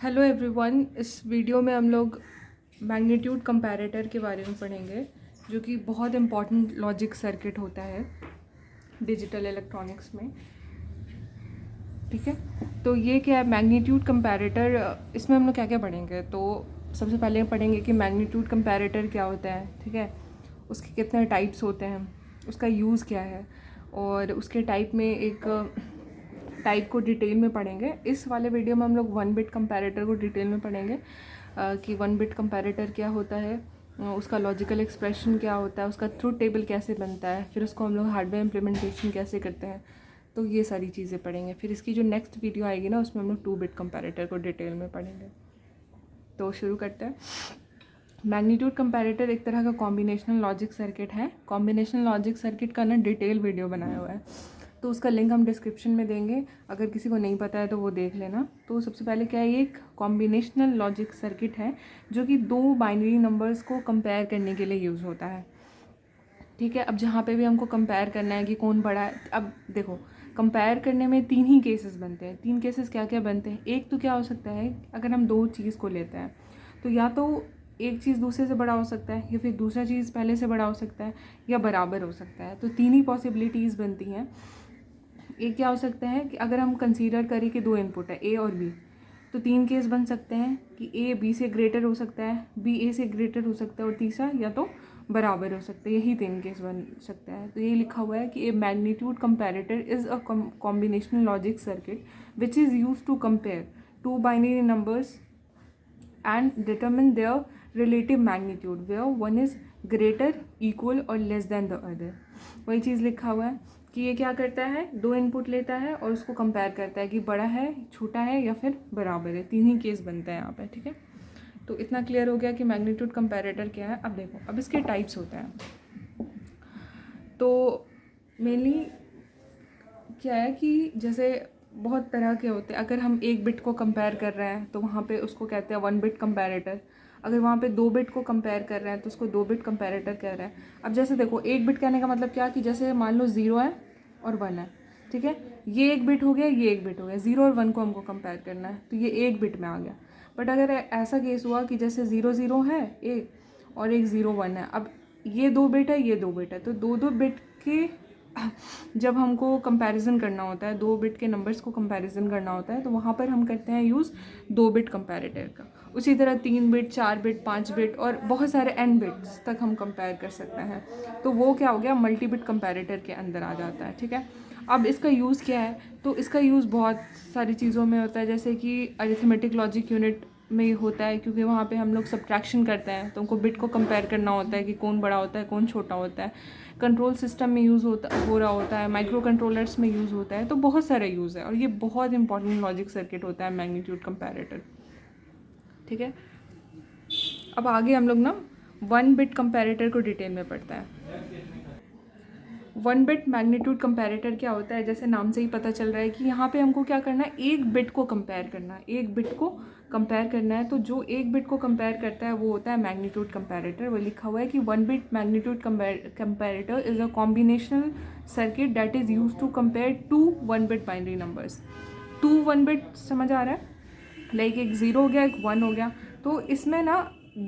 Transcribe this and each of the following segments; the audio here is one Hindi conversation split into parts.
Hello everyone. इस वीडियो में हम लोग मैग्नीट्यूड कंपैरेटर के बारे में पढ़ेंगे, जो कि बहुत इम्पॉर्टेंट लॉजिक सर्किट होता है डिजिटल इलेक्ट्रॉनिक्स में। ठीक है, तो ये क्या है मैग्नीट्यूड कंपैरेटर। इसमें हम लोग क्या क्या पढ़ेंगे, तो सबसे पहले पढ़ेंगे कि मैग्नीट्यूड कंपैरेटर क्या होता है। ठीक है, उसके कितने टाइप्स होते हैं, उसका यूज़ क्या है, और उसके टाइप में एक टाइप को डिटेल में पढ़ेंगे। इस वाले वीडियो में हम लोग 1 बिट कंपैरेटर को डिटेल में पढ़ेंगे कि 1 बिट कंपैरेटर क्या होता है, उसका लॉजिकल एक्सप्रेशन क्या होता है, उसका ट्रुथ टेबल कैसे बनता है, फिर उसको हम लोग हार्डवेयर इम्प्लीमेंटेशन कैसे करते हैं। तो ये सारी चीज़ें पढ़ेंगे। फिर इसकी जो नेक्स्ट वीडियो आएगी ना, उसमें हम लोग 2 बिट कंपैरेटर को डिटेल में पढ़ेंगे। तो शुरू करते हैं। मैग्नीट्यूड कंपैरेटर एक तरह का कॉम्बिनेशनल लॉजिक सर्किट है। कॉम्बिनेशनल लॉजिक सर्किट का ना डिटेल वीडियो बनाया हुआ है, तो उसका लिंक हम डिस्क्रिप्शन में देंगे। अगर किसी को नहीं पता है तो वो देख लेना। तो सबसे पहले क्या है, ये एक कॉम्बिनेशनल लॉजिक सर्किट है जो कि दो बाइनरी नंबर्स को कंपेयर करने के लिए यूज़ होता है। ठीक है, अब जहाँ पे भी हमको कंपेयर करना है कि कौन बड़ा है, अब देखो कंपेयर करने में 3 ही केसेस बनते हैं। 3 केसेस क्या क्या बनते हैं, एक तो क्या हो सकता है, अगर हम दो चीज़ को लेते हैं तो या तो एक चीज़ दूसरे से बड़ा हो सकता है, या फिर दूसरा चीज़ पहले से बड़ा हो सकता है, या बराबर हो सकता है। तो 3 ही पॉसिबिलिटीज़ बनती हैं। एक क्या हो सकता है कि अगर हम कंसीडर करें कि 2 इनपुट है ए और बी, तो 3 केस बन सकते हैं कि ए बी से ग्रेटर हो सकता है, बी ए से ग्रेटर हो सकता है, और तीसरा या तो बराबर हो सकता है। यही 3 केस बन सकता है। तो ये लिखा हुआ है कि a magnitude comparator is a combinational logic circuit which is use to compare two binary numbers and determine their relative magnitude where one is greater, equal or less than the other। वही चीज़ लिखा हुआ है कि ये क्या करता है, दो इनपुट लेता है और उसको कंपेयर करता है कि बड़ा है, छोटा है या फिर बराबर है। 3 ही केस बनता है यहाँ पे। ठीक है, तो इतना क्लियर हो गया कि मैग्नीट्यूड कंपैरेटर क्या है। अब देखो, अब इसके टाइप्स होते हैं। तो मेनली क्या है कि जैसे बहुत तरह के होते हैं। अगर हम 1 बिट को कंपेयर कर रहे हैं तो वहाँ पे उसको कहते हैं 1 बिट कंपैरेटर। अगर वहाँ पे 2 बिट को कंपेयर कर रहे हैं तो उसको 2 बिट कंपैरेटर कह रहे हैं। अब जैसे देखो, 1 बिट कहने का मतलब क्या कि जैसे मान लो 0 है और 1 है। ठीक है, ये 1 बिट हो गया, ये 1 बिट हो गया। 0 और 1 को हमको कंपेयर करना है, तो ये 1 बिट में आ गया। बट अगर ऐसा केस हुआ कि जैसे 0 0 है एक और एक 0 1 है, अब ये 2 बिट है, ये 2 बिट है, तो दो बिट के जब हमको कंपैरिजन करना होता है, 2 बिट के नंबर्स को कंपैरिजन करना होता है, तो वहाँ पर हम करते हैं यूज़ 2 बिट कंपैरेटर का। उसी तरह 3 बिट, 4 बिट, 5 बिट और बहुत सारे n बिट्स तक हम कंपेयर कर सकते हैं। तो वो क्या हो गया, मल्टी बिट कंपैरेटर के अंदर आ जाता है। ठीक है, अब इसका यूज़ क्या है, तो इसका यूज़ बहुत सारी चीज़ों में होता है। जैसे कि अरिथमेटिक लॉजिक यूनिट में होता है, क्योंकि वहाँ पे हम लोग सब्ट्रैक्शन करते हैं, तो उनको बिट को कंपेयर करना होता है कि कौन बड़ा होता है, कौन छोटा होता है। कंट्रोल सिस्टम में यूज़ हो रहा होता है, माइक्रो कंट्रोलर्स में यूज़ होता है। तो बहुत सारा यूज़ है और ये बहुत इंपॉर्टेंट लॉजिक सर्किट होता है मैग्नीट्यूड कंपैरेटर। ठीक है, अब आगे हम लोग ना 1 बिट कंपैरेटर को डिटेल में पढ़ते हैं। 1 बिट मैग्नीट्यूड कंपैरेटर क्या होता है, जैसे नाम से ही पता चल रहा है कि यहाँ पे हमको क्या करना है, 1 बिट को कंपेयर करना है। 1 बिट को कंपेयर करना है, तो जो 1 बिट को कंपेयर करता है वो होता है मैग्नीट्यूड कंपैरेटर। वो लिखा हुआ है कि 1 bit magnitude comparator is a combinational circuit that is use to compare two 1 bit binary numbers. 1 bit समझ आ रहा है, लाइक एक 0 हो गया, एक 1 हो गया। तो इसमें ना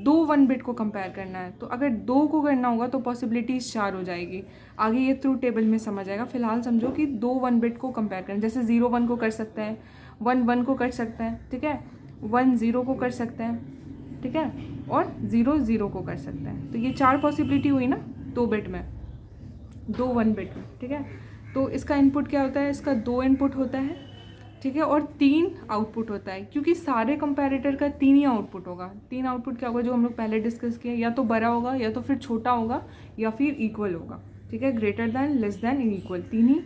2 1 बिट को कंपेयर करना है, तो अगर 2 को करना होगा तो पॉसिबिलिटीज़ 4 हो जाएगी। आगे ये थ्रू टेबल में समझ आएगा। फिलहाल समझो कि 2 1 बिट को कंपेयर करना, जैसे 0 1 को कर सकते हैं, 1 1 को कर सकते हैं। ठीक है, 1 0 को कर सकते हैं। ठीक है, और 0 0 को कर सकते हैं। तो ये 4 पॉसिबिलिटी हुई ना 2 बिट में, 2 1 बिट में। ठीक है, तो इसका इनपुट क्या होता है, इसका 2 इनपुट होता है। ठीक है, और 3 आउटपुट होता है, क्योंकि सारे कंपैरेटर का 3 ही आउटपुट होगा। 3 आउटपुट क्या होगा, जो हम लोग पहले डिस्कस किए, या तो बड़ा होगा, या तो फिर छोटा होगा, या फिर इक्वल होगा। ठीक है, greater than, less than, equal, 3 ही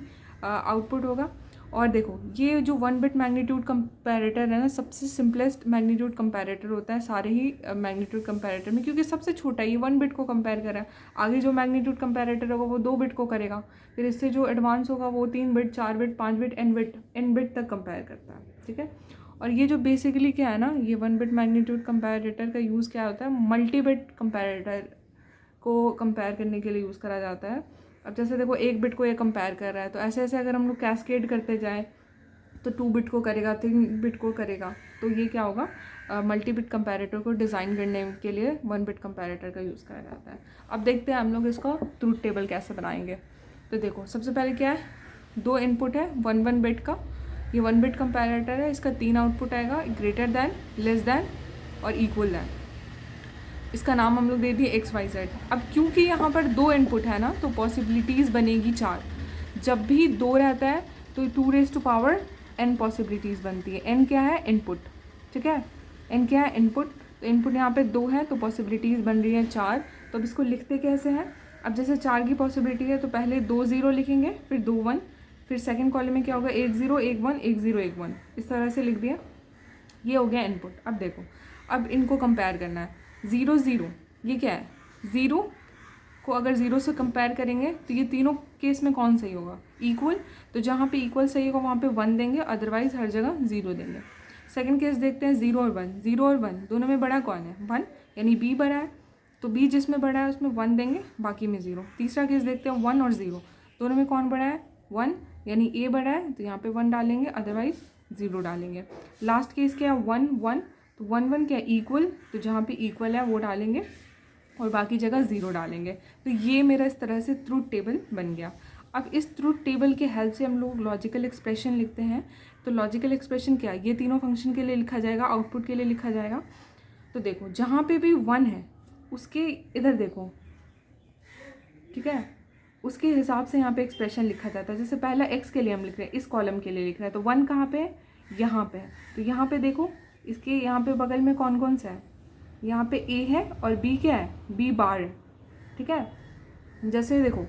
आउटपुट होगा। और देखो, ये जो 1 बिट मैग्नीट्यूड कंपैरेटर है ना, सबसे सिंपलेस्ट मैग्नीट्यूड कंपैरेटर होता है सारे ही मैग्नीट्यूड कंपैरेटर में, क्योंकि सबसे छोटा है। ये 1 बिट को कंपेयर कर रहा है। आगे जो मैग्नीट्यूड कंपैरेटर होगा वो 2 बिट को करेगा। फिर इससे जो एडवांस होगा वो 3 bit, 4 bit, 5 bit, n bit तक कंपेयर करता है। ठीक है, और ये जो बेसिकली क्या है ना, ये 1 बिट मैग्नीट्यूड कंपैरेटर का यूज़ क्या होता है, मल्टी बिट कंपैरेटर को कंपेयर करने के लिए यूज़ करा जाता है। अब जैसे देखो, 1 बिट को ये कंपेयर कर रहा है, तो ऐसे ऐसे अगर हम लोग कैस्केड करते जाएँ तो 2 बिट को करेगा, 3 बिट को करेगा। तो ये क्या होगा, मल्टी बिट कंपैरेटर को डिज़ाइन करने के लिए 1 बिट कंपैरेटर का यूज़ करा जाता है। अब देखते हैं हम लोग इसको ट्रूथ टेबल कैसे बनाएंगे। तो देखो सबसे पहले क्या है, 2 इनपुट है 1 बिट का, ये 1 बिट कंपैरेटर है, इसका 3 आउटपुट आएगा, ग्रेटर दैन, लेस दैन और इक्वल दैन। इसका नाम हम लोग दे दिए XYZ। अब क्योंकि यहाँ पर 2 इनपुट है ना, तो पॉसिबिलिटीज़ बनेगी 4। जब भी 2 रहता है तो 2 n पॉसिबिलिटीज़ बनती है। n क्या है, इनपुट, ठीक है, n क्या है, इनपुट। तो इनपुट यहाँ पे 2 है तो पॉसिबिलिटीज़ बन रही है 4। तो अब इसको लिखते कैसे हैं, अब जैसे 4 की पॉसिबिलिटी है तो पहले 2 0 लिखेंगे, फिर 2 1, फिर सेकेंड कॉलम में क्या होगा 1 0 1 1 1 0 1 1, इस तरह से लिख दिया। ये हो गया इनपुट। अब देखो, अब इनको कंपेयर करना है। 0 0 ये क्या है, 0 को अगर 0 से कंपेयर करेंगे तो ये तीनों केस में कौन सही होगा, इक्वल। तो जहाँ पे इक्वल सही होगा वहाँ पे 1 देंगे, अदरवाइज हर जगह 0 देंगे। सेकंड केस देखते हैं, 0 और 1। 0 और 1 दोनों में बड़ा कौन है, 1, यानी B बड़ा है, तो B जिसमें बड़ा है उसमें 1 देंगे, बाकी में 0। तीसरा केस देखते हैं, 1 और 0 दोनों में कौन बड़ा है, 1, यानी A बड़ा है तो यहाँ पे 1 डालेंगे, अदरवाइज 0 डालेंगे। लास्ट केस क्या है, 1 1, तो 1 1 क्या है, इक्वल, तो जहाँ पे इक्वल है वो डालेंगे और बाकी जगह 0 डालेंगे। तो ये मेरा इस तरह से ट्रूथ टेबल बन गया। अब इस ट्रूथ टेबल के हेल्प से हम लोग लॉजिकल एक्सप्रेशन लिखते हैं। तो लॉजिकल एक्सप्रेशन क्या है, ये तीनों फंक्शन के लिए लिखा जाएगा, आउटपुट के लिए लिखा जाएगा। तो देखो जहाँ पे भी 1 है उसके इधर देखो, ठीक है, उसके हिसाब से यहाँ पे एक्सप्रेशन लिखा जाता है। जैसे पहला x के लिए हम लिख रहे हैं, इस कॉलम के लिए लिख रहे हैं, तो 1 कहाँ पे है, यहाँ पे है। तो यहाँ पे देखो इसके यहाँ पे बगल में कौन कौन सा है, यहाँ पे a है और b क्या है, b बार है, ठीक है। जैसे देखो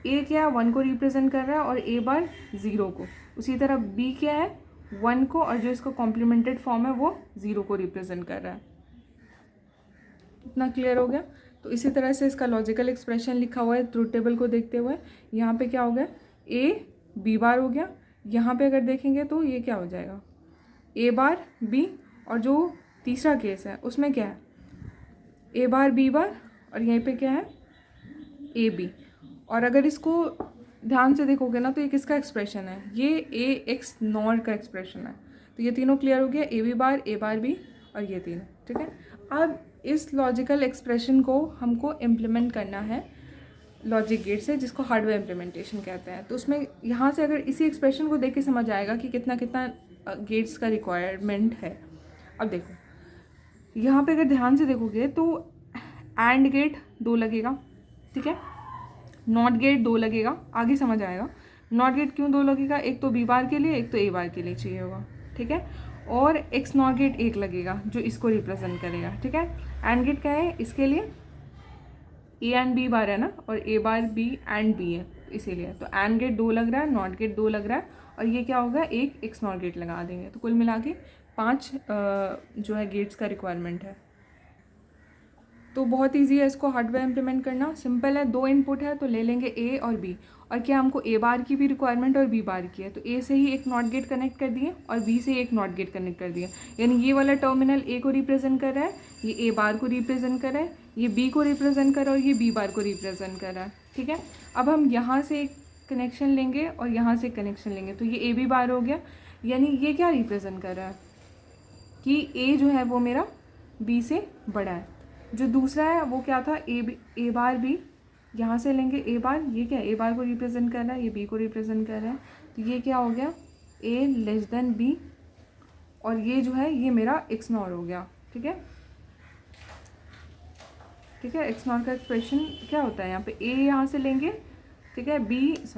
a क्या है, 1 को रिप्रेजेंट कर रहा है और a बार 0 को। उसी तरह b क्या है, 1 को, और जो इसका कॉम्प्लीमेंटेड फॉर्म है वो 0 को रिप्रेजेंट कर रहा है। इतना क्लियर हो गया। तो इसी तरह से इसका लॉजिकल एक्सप्रेशन लिखा हुआ है ट्रूथ टेबल को देखते हुए। यहाँ पे क्या हो गया, a b बार हो गया। यहाँ पे अगर देखेंगे तो ये क्या हो जाएगा, a बार b, और जो तीसरा केस है उसमें क्या है, a बार b बार, और यहीं पे क्या है, a b। और अगर इसको ध्यान से देखोगे ना तो ये किसका एक्सप्रेशन है, ये a x नॉर का एक्सप्रेशन है। तो ये तीनों क्लियर हो गया, a बार b और ये तीनों, ठीक है। अब इस लॉजिकल एक्सप्रेशन को हमको इम्प्लीमेंट करना है लॉजिक गेट से, जिसको हार्डवेयर इम्प्लीमेंटेशन कहते हैं। तो उसमें यहाँ से अगर इसी एक्सप्रेशन को देख के समझ आएगा कि कितना कितना गेट्स का रिक्वायरमेंट है। अब देखो यहाँ पे अगर ध्यान से देखोगे तो एंड गेट 2 लगेगा, ठीक है, नॉट गेट 2 लगेगा, आगे समझ आएगा। नॉट गेट क्यों 2 लगेगा, एक तो b बार के लिए, एक तो a बार के लिए चाहिए होगा, ठीक है। और x नॉट गेट 1 लगेगा जो इसको रिप्रेजेंट करेगा, ठीक है। एंड गेट क्या है, इसके लिए a एंड b बार है ना, और a bar b and b है, इसीलिए तो एंड गेट 2 लग रहा है, नॉट गेट 2 लग रहा है, और ये क्या होगा, एक x नॉट गेट लगा देंगे। तो कुल मिला के 5 जो है गेट्स का रिक्वायरमेंट है। तो बहुत इजी है इसको हार्डवेयर इम्प्लीमेंट करना, सिंपल है। 2 इनपुट है तो ले लेंगे a और b, और क्या हमको a बार की भी रिक्वायरमेंट और b बार की है, तो a से ही एक नॉट गेट कनेक्ट कर दिए और b से एक नॉट गेट कनेक्ट कर दिया। यानी ये वाला टर्मिनल a को रिप्रेजेंट कर रहा है, ये a बार को रिप्रेजेंट कर रहा है, ये b को रिप्रेजेंट कर रहा है और ये b बार को रिप्रेजेंट कर रहा है, ठीक है। अब हम यहाँ से एक कनेक्शन लेंगे और यहाँ से कनेक्शन लेंगे, तो ये a b बार हो गया। यानी ये क्या रिप्रेजेंट कर रहा है कि a जो है वो मेरा b से बड़ा है। जो दूसरा है वो क्या था, a बार b, यहाँ से लेंगे a बार, ये क्या a बार को रिप्रेजेंट कर रहा है, ये b को रिप्रेजेंट कर रहा है, तो ये क्या हो गया, a लेस देन b, और ये जो है ये मेरा x नॉर हो गया, ठीक है, ठीक है। x नॉर का एक्सप्रेशन क्या होता है, यहाँ पे a यहाँ से लेंगे, ठीक है,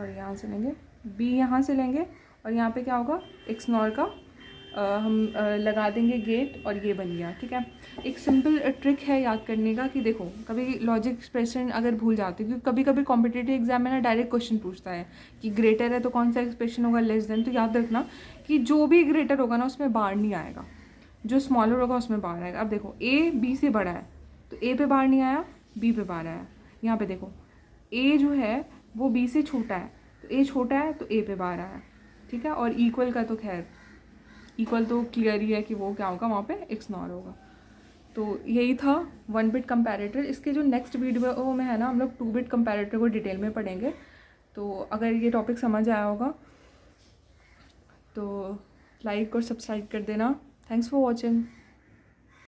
यहाँ से लेंगे b, यहाँ से लेंगे, और यहाँ पे क्या होगा, x नॉर का हम लगा देंगे गेट, और ये बन गया, ठीक है। एक सिंपल ट्रिक है याद करने का कि देखो कभी लॉजिक एक्सप्रेशन अगर भूल जाते हो, क्योंकि कभी कभी कॉम्पिटिटिव एग्जाम में ना डायरेक्ट क्वेश्चन पूछता है कि ग्रेटर है तो कौन सा एक्सप्रेशन होगा, लेस देन। तो याद रखना कि जो भी ग्रेटर होगा ना उसमें बार नहीं आएगा, जो स्मॉलर होगा उसमें बार आएगा। अब देखो a b से बड़ा है तो a पे बार नहीं आया, b पे बार आया। यहाँ पे देखो a जो है वो b से छोटा है, तो a छोटा है तो a पे बार आया, ठीक है। और इक्वल का तो खैर इक्वल तो क्लियर ही है कि वो क्या होगा, वहाँ पे x नॉर होगा। तो यही था 1 बिट कंपैरेटर। इसके जो नेक्स्ट वीडियो में है ना, हम लोग 2 बिट कंपैरेटर को डिटेल में पढ़ेंगे। तो अगर ये टॉपिक समझ आया होगा तो लाइक और सब्सक्राइब कर देना। Thanks for watching.